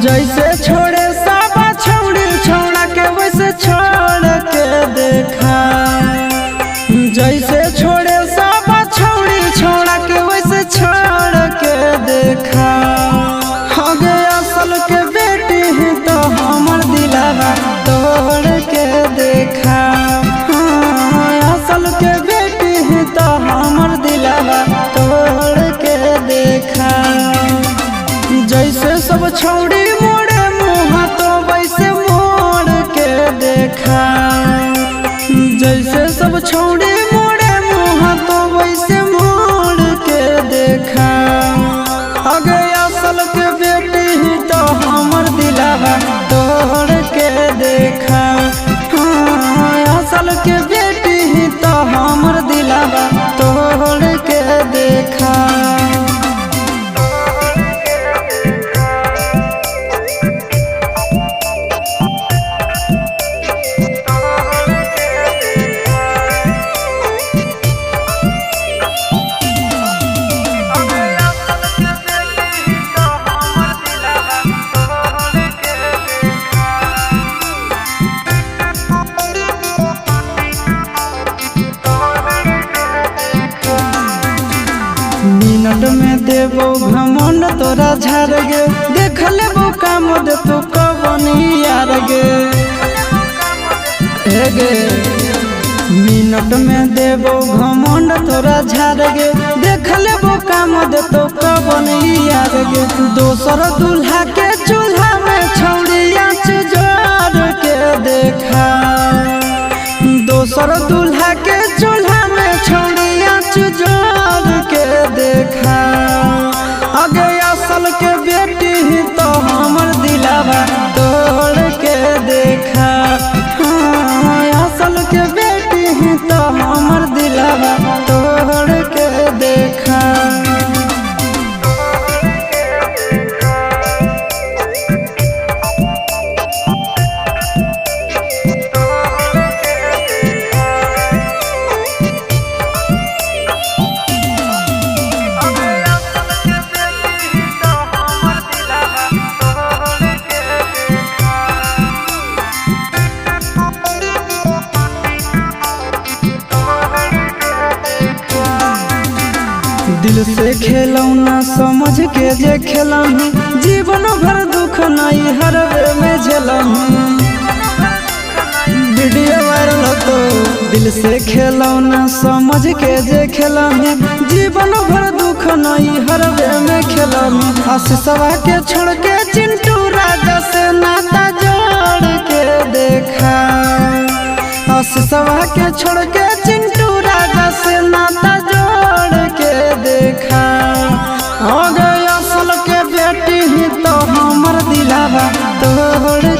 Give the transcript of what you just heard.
जैसे छोड़े साबा छौड़ी छौड़ा के वैसे छोड़ के देखा। जैसे छोड़े साबा छौड़ी छौड़ा के वैसे छोड़ के देखा। आगे असल के बेटी ही तो हमर दिलावा तोड़ के देखा। असल के बेटी ही तो हमर दिलावा तोड़ के देखा। जैसे सब छौड़ी मोड़े मुँह तो वैसे मोड़ के देखा। जैसे सब छौड़ी मोड़े मुँह तो वैसे मोड़ के देखा। आगे असल के बेटी ही तो हमर दिलावा तोड़ के देखा। असल के बेटी ही तो हमर दिलावा तोड़ के देखा। मिनट में देबो घमंड तोरा झाड़ गे। देख लेबो काम दे तू कबनी यार गे। मिनट में देबो घमंड तोरा झाड़ गे। देख लेबो काम दे तू कबनी यार गे। दोसर दूल्हा के चूल्हा में छौड़ी आँच जोड़ के देखा। दोसर दूल्हा के चूल्हा में छौड़ी आँच जोड़ के देखा। आगे असल के बेटी ही तो हमर दिलावा तोड़ के देखा। असल के बेटी ही तो हमर दिलावा तोड़ के देखा। दिल से खेलौना समझ के जे खेलही। जीवन भर दुख नहीं हर वे में झेलही। वीडियो वायरल तो दिल से खेलौना समझ के जे खेलही। जीवन भर दुख नहीं हर वे में खेलही। आशीषवा के छोड़ के चिंटू राजा से नाता जोड़ के देखा। आशीषवा के छोड़ के चिंटू राजा से नाता जोड़ के देखा। हो गई असल के बेटी ही तो हमर दिलावा तोड़